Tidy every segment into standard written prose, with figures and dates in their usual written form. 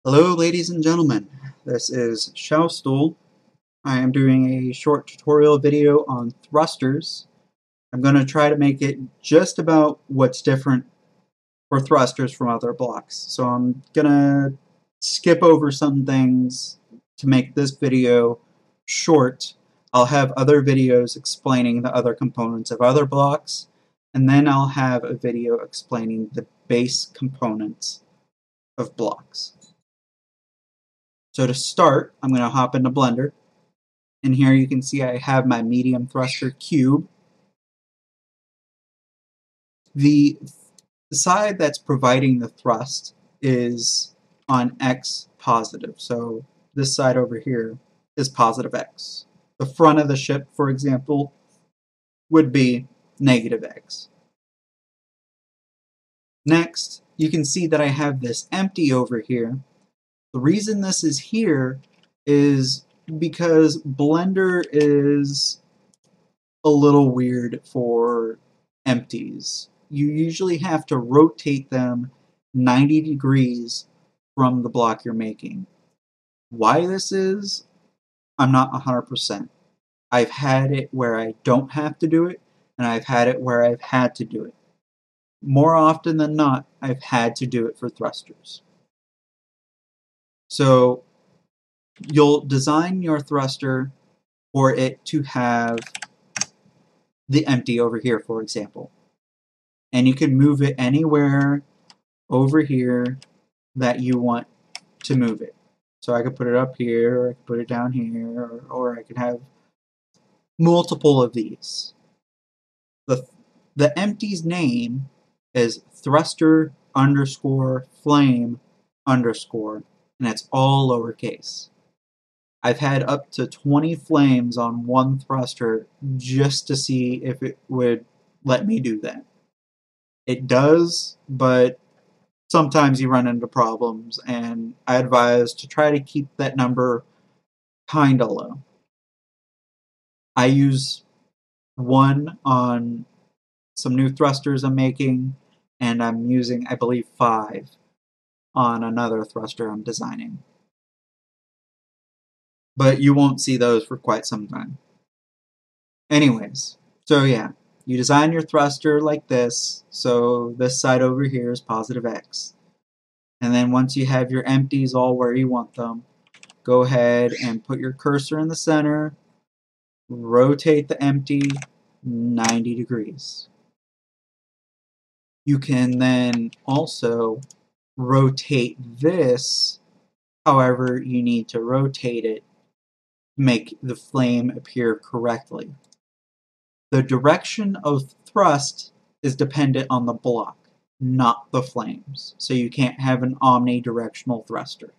Hello ladies and gentlemen, this is Shaostoul. I am doing a short tutorial video on thrusters. I'm going to try to make it just about what's different for thrusters from other blocks. So I'm going to skip over some things to make this video short. I'll have other videos explaining the other components of other blocks, and then I'll have a video explaining the base components of blocks. So to start, I'm going to hop into Blender, and here you can see I have my medium thruster cube. The side that's providing the thrust is on X positive, so this side over here is positive X. The front of the ship, for example, would be negative X. Next, you can see that I have this empty over here. The reason this is here is because Blender is a little weird for empties. You usually have to rotate them 90 degrees from the block you're making. Why this is, I'm not 100%. I've had it where I don't have to do it, and I've had it where I've had to do it. More often than not, I've had to do it for thrusters. So you'll design your thruster for it to have the empty over here, for example. And you can move it anywhere over here that you want to move it. So I could put it up here, or I could put it down here, or I could have multiple of these. The empty's name is thruster underscore flame underscore, and it's all lowercase. I've had up to 20 flames on one thruster just to see if it would let me do that. It does, but sometimes you run into problems, and I advise to try to keep that number kinda low. I use one on some new thrusters I'm making, and I'm using, I believe, 5 on another thruster I'm designing. But you won't see those for quite some time. Anyways, so yeah, you design your thruster like this, so this side over here is positive X. And then once you have your empties all where you want them, go ahead and put your cursor in the center, rotate the empty 90 degrees. You can then also rotate this however you need to rotate it, make the flame appear correctly. The direction of thrust is dependent on the block, not the flames. So you can't have an omnidirectional thruster.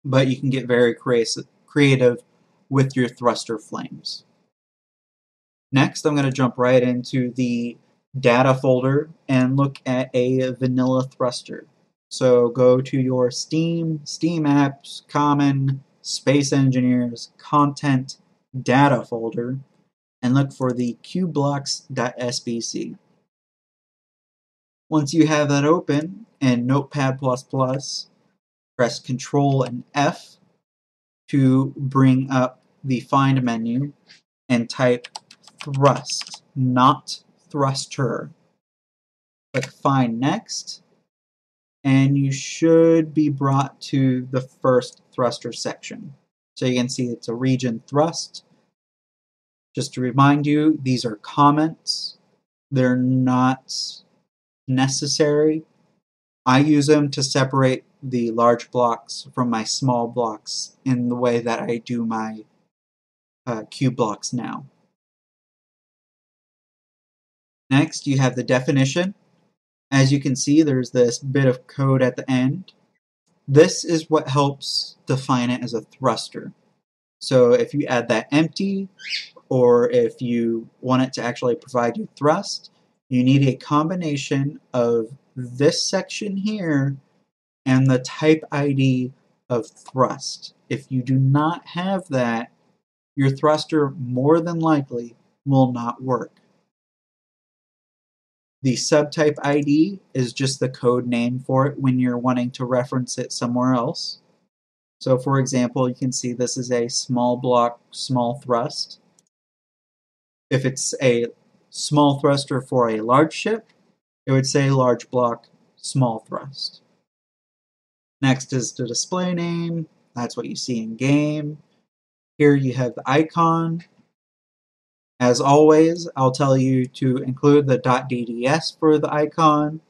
But you can get very creative with your thruster flames. Next, I'm going to jump right into the data folder and look at a vanilla thruster. So go to your Steam Apps, Common, Space Engineers, Content, Data folder, and look for the cubeblocks.sbc. Once you have that open in Notepad++, press Ctrl and F to bring up the Find menu and type thrust, not thruster. Click Find Next, and you should be brought to the first thruster section. So you can see it's a region thrust. Just to remind you, these are comments. They're not necessary. I use them to separate the large blocks from my small blocks in the way that I do my cube blocks now. Next, you have the definition. As you can see, there's this bit of code at the end. This is what helps define it as a thruster. So if you add that empty, or if you want it to actually provide you thrust, you need a combination of this section here and the type ID of thrust. If you do not have that, your thruster more than likely will not work. The subtype ID is just the code name for it when you're wanting to reference it somewhere else. So for example, you can see this is a small block, small thrust. If it's a small thruster for a large ship, it would say large block, small thrust. Next is the display name. That's what you see in game. Here you have the icon. As always, I'll tell you to include the .dds for the icon.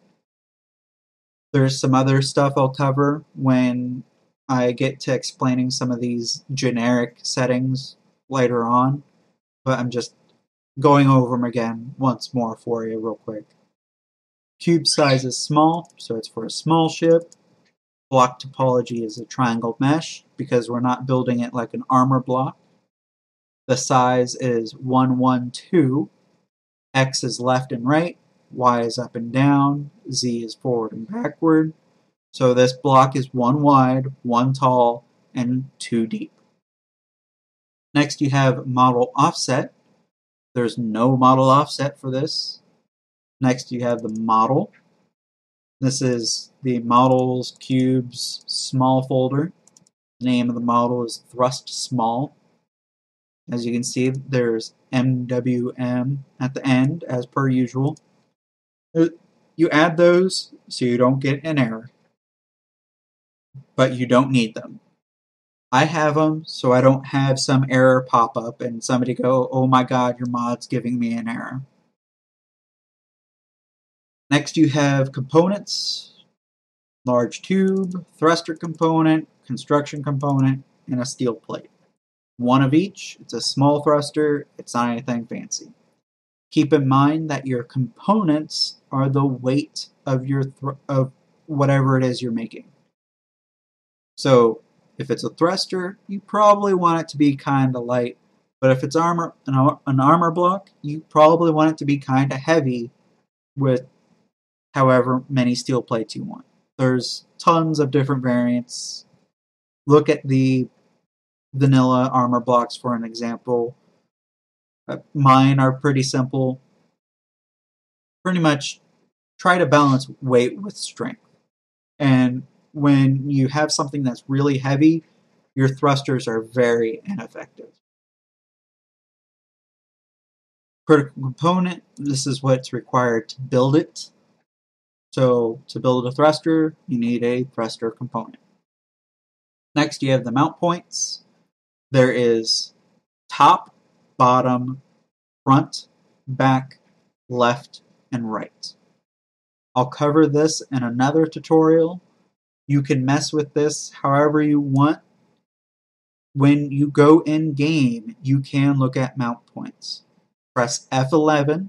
There's some other stuff I'll cover when I get to explaining some of these generic settings later on, but I'm just going over them again once more for you real quick. Cube size is small, so it's for a small ship. Block topology is a triangle mesh because we're not building it like an armor block. The size is 112. X is left and right, Y is up and down, Z is forward and backward. So this block is 1 wide, 1 tall, and 2 deep. Next you have model offset. There's no model offset for this. Next you have the model. This is the models cubes small folder. The name of the model is thrust small. As you can see, there's MWM at the end, as per usual. You add those so you don't get an error, but you don't need them. I have them so I don't have some error pop up and somebody go, oh my god, your mod's giving me an error. Next you have components, large tube, thruster component, construction component, and a steel plate. One of each. It's a small thruster, it's not anything fancy. Keep in mind that your components are the weight of your of whatever it is you're making. So if it's a thruster, you probably want it to be kind of light, but if it's an armor block, you probably want it to be kind of heavy with however many steel plates you want. There's tons of different variants. Look at the vanilla armor blocks for an example. Mine are pretty simple. Pretty much try to balance weight with strength. And when you have something that's really heavy, your thrusters are very ineffective. Critical component, this is what's required to build it. So to build a thruster, you need a thruster component. Next, you have the mount points. There is top, bottom, front, back, left, and right. I'll cover this in another tutorial. You can mess with this however you want. When you go in game, you can look at mount points. Press F11,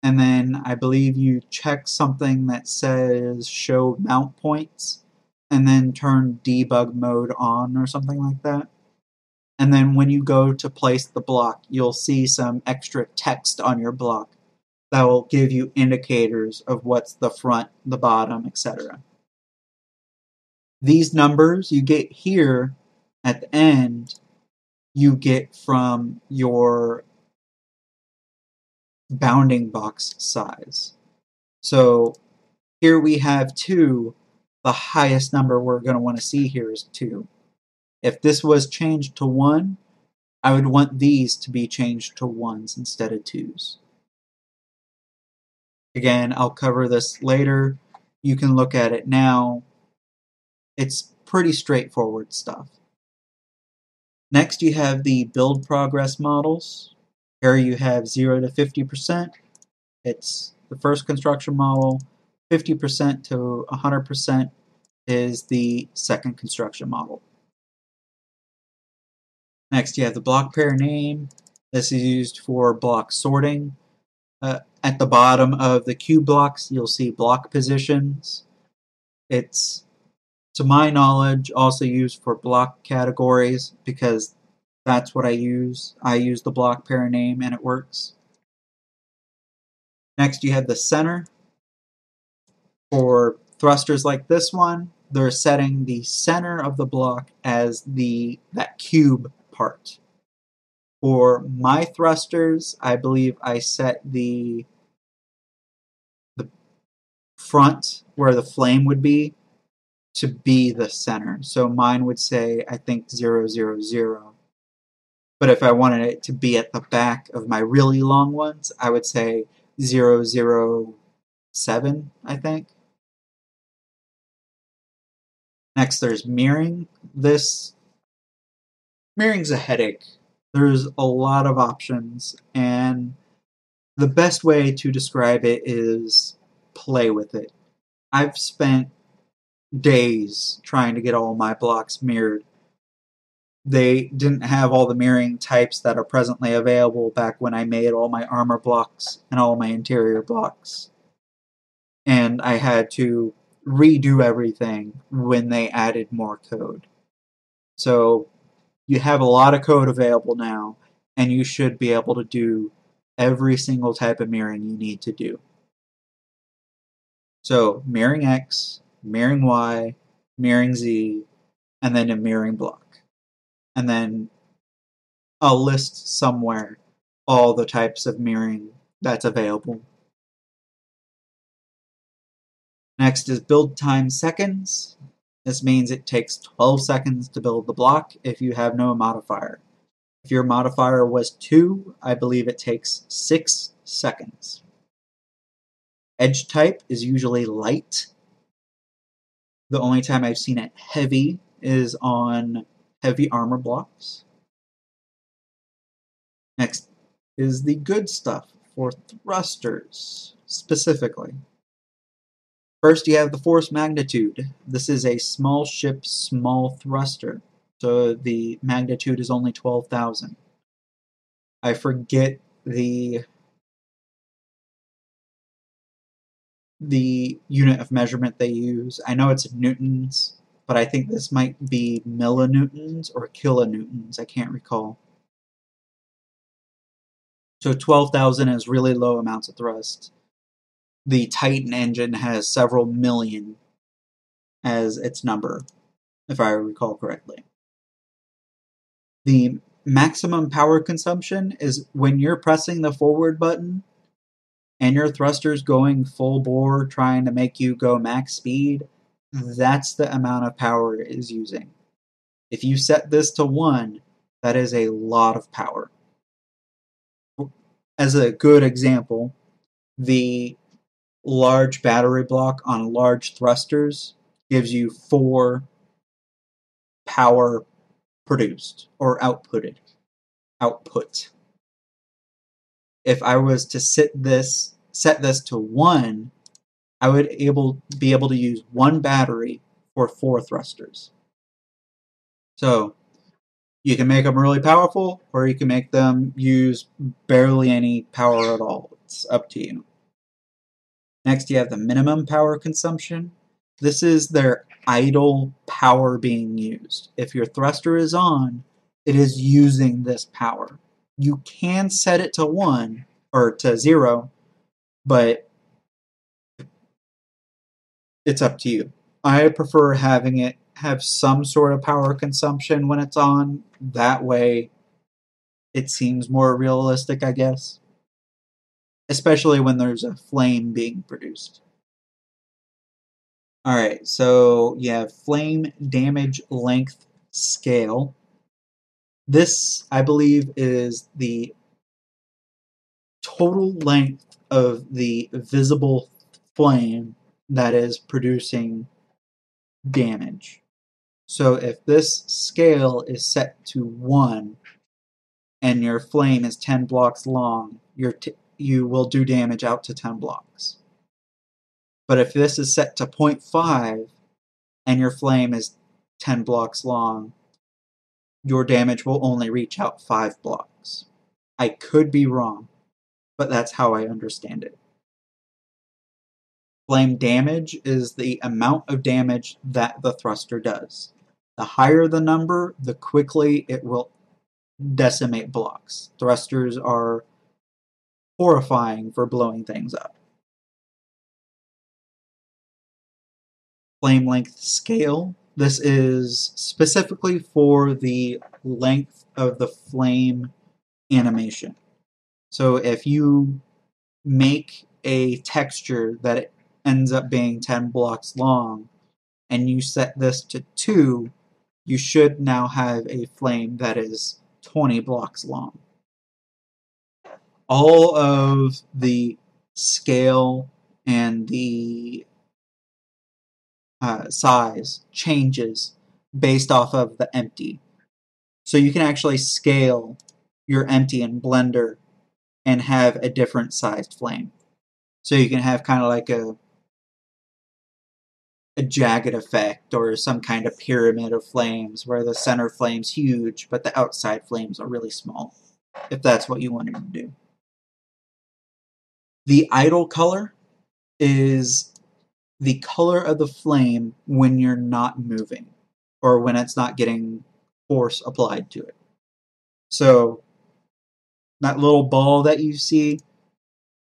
and then I believe you check something that says show mount points, and then turn debug mode on or something like that. And then when you go to place the block, you'll see some extra text on your block that will give you indicators of what's the front, the bottom, etc. These numbers you get here at the end, you get from your bounding box size. So here we have 2. The highest number we're going to want to see here is 2. If this was changed to 1, I would want these to be changed to 1s instead of 2s. Again, I'll cover this later. You can look at it now. It's pretty straightforward stuff. Next, you have the build progress models. Here you have 0 to 50%. It's the first construction model. 50% to 100% is the second construction model. Next, you have the block pair name. This is used for block sorting. At the bottom of the cube blocks, you'll see block positions. It's, to my knowledge, also used for block categories because that's what I use. I use the block pair name and it works. Next, you have the center. For thrusters like this one, they're setting the center of the block as that cube part. For my thrusters, I believe I set the front where the flame would be to be the center. So mine would say, I think 0, 0, 0. But if I wanted it to be at the back of my really long ones, I would say 0, 0, 7, I think. Next, there's mirroring. Mirroring's a headache. There's a lot of options, and the best way to describe it is play with it. I've spent days trying to get all my blocks mirrored. They didn't have all the mirroring types that are presently available back when I made all my armor blocks and all my interior blocks. And I had to redo everything when they added more code. So you have a lot of code available now, and you should be able to do every single type of mirroring you need to do. So mirroring X, mirroring Y, mirroring Z, and then a mirroring block. And then I'll list somewhere all the types of mirroring that's available. Next is build time seconds. This means it takes 12 seconds to build the block if you have no modifier. If your modifier was 2, I believe it takes 6 seconds. Edge type is usually light. The only time I've seen it heavy is on heavy armor blocks. Next is the good stuff for thrusters, specifically. First, you have the force magnitude. This is a small ship, small thruster, so the magnitude is only 12,000. I forget the unit of measurement they use. I know it's newtons, but I think this might be millinewtons or kilonewtons. I can't recall. So 12,000 is really low amounts of thrust. The Titan engine has several million as its number, if I recall correctly. The maximum power consumption is when you're pressing the forward button and your thruster's going full bore trying to make you go max speed, that's the amount of power it is using. If you set this to 1, that is a lot of power. As a good example, the large battery block on large thrusters gives you 4 power produced or outputted. Output. If I was to set this to 1, I would be able to use 1 battery for 4 thrusters. So you can make them really powerful, or you can make them use barely any power at all. It's up to you. Next, you have the minimum power consumption. This is their idle power being used. If your thruster is on, it is using this power. You can set it to 1 or to 0, but it's up to you. I prefer having it have some sort of power consumption when it's on. That way it seems more realistic, I guess. Especially when there's a flame being produced. Alright, so you have flame damage length scale. This, I believe, is the total length of the visible flame that is producing damage. So if this scale is set to 1 and your flame is 10 blocks long, you will do damage out to 10 blocks. But if this is set to 0.5 and your flame is 10 blocks long, your damage will only reach out 5 blocks. I could be wrong, but that's how I understand it. Flame damage is the amount of damage that the thruster does. The higher the number, the quickly it will decimate blocks. Thrusters are horrifying for blowing things up. Flame length scale. This is specifically for the length of the flame animation. So if you make a texture that ends up being 10 blocks long, and you set this to 2, you should now have a flame that is 20 blocks long. All of the scale and the size changes based off of the empty. So you can actually scale your empty in Blender and have a different sized flame. So you can have kind of like a jagged effect or some kind of pyramid of flames where the center flame's huge but the outside flames are really small, if that's what you wanted to do. The idle color is the color of the flame when you're not moving or when it's not getting force applied to it. So that little ball that you see,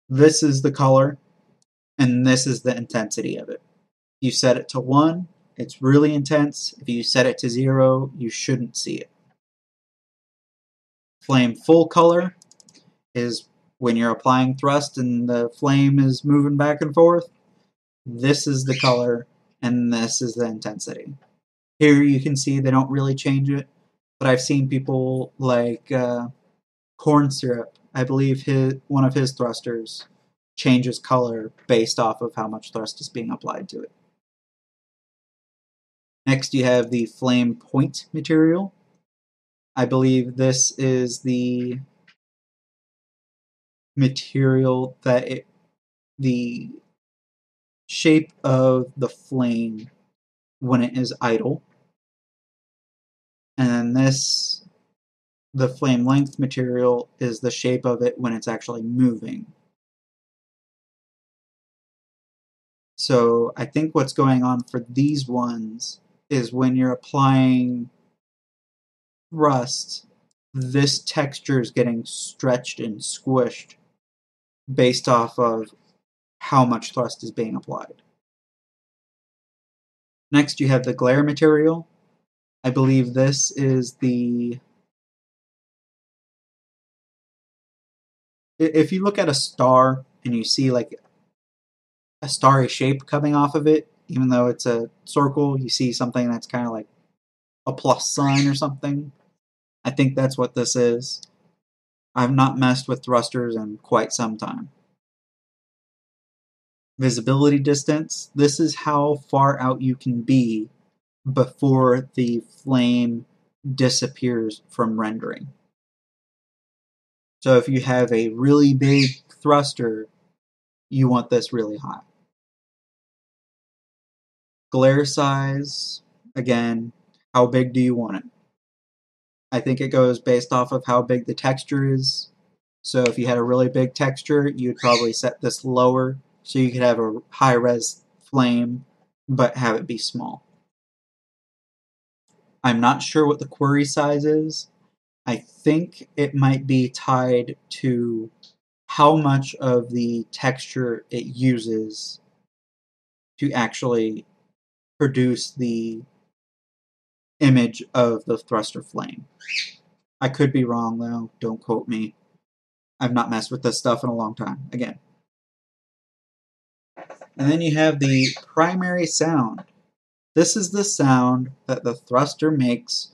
this is the color and this is the intensity of it. You set it to 1, it's really intense. If you set it to 0, you shouldn't see it. Flame full color is when you're applying thrust and the flame is moving back and forth. This is the color and this is the intensity. Here you can see they don't really change it, but I've seen people like Corn Syrup, I believe one of his thrusters changes color based off of how much thrust is being applied to it. Next you have the flame point material. I believe this is the material that the shape of the flame when it is idle. And this, the flame length material, is the shape of it when it's actually moving. So I think what's going on for these ones is when you're applying thrust, this texture is getting stretched and squished based off of how much thrust is being applied. Next you have the glare material. I believe this is the... If you look at a star and you see like a starry shape coming off of it, even though it's a circle, you see something that's kind of like a plus sign or something. I think that's what this is. I've not messed with thrusters in quite some time. Visibility distance. This is how far out you can be before the flame disappears from rendering. So if you have a really big thruster, you want this really high. Glare size, again, how big do you want it? I think it goes based off of how big the texture is. So if you had a really big texture, you'd probably set this lower so you could have a high-res flame, but have it be small. I'm not sure what the query size is. I think it might be tied to how much of the texture it uses to actually produce the image of the thruster flame. I could be wrong though, don't quote me. I've not messed with this stuff in a long time, again. And then you have the primary sound. This is the sound that the thruster makes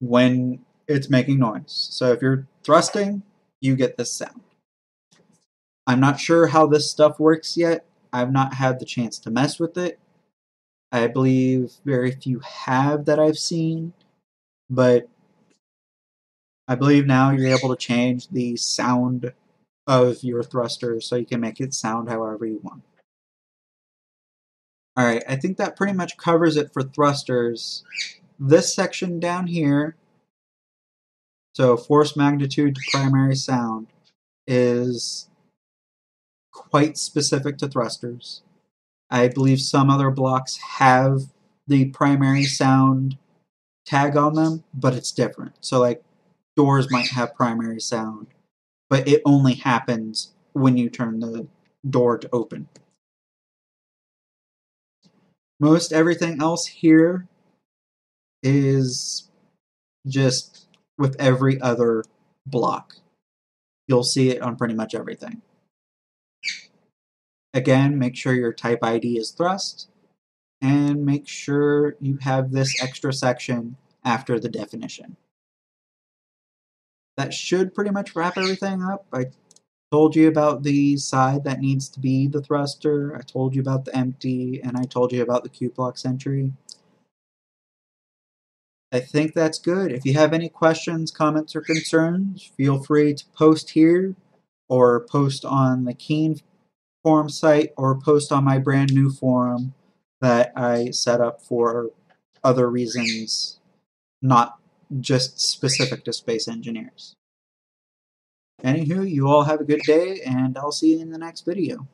when it's making noise. So if you're thrusting, you get this sound. I'm not sure how this stuff works yet. I've not had the chance to mess with it. I believe very few have that I've seen, but I believe now you're able to change the sound of your thruster so you can make it sound however you want. Alright, I think that pretty much covers it for thrusters. This section down here, so force magnitude to primary sound, is quite specific to thrusters. I believe some other blocks have the primary sound tag on them, but it's different. So like doors might have primary sound, but it only happens when you turn the door to open. Most everything else here is just with every other block. You'll see it on pretty much everything. Again, make sure your type ID is thrust, and make sure you have this extra section after the definition. That should pretty much wrap everything up. I told you about the side that needs to be the thruster, I told you about the empty, and I told you about the Q block entry. I think that's good. If you have any questions, comments, or concerns, feel free to post here, or post on the Keen forum site, or post on my brand new forum that I set up for other reasons, not just specific to space engineers. Anywho, you all have a good day, and I'll see you in the next video.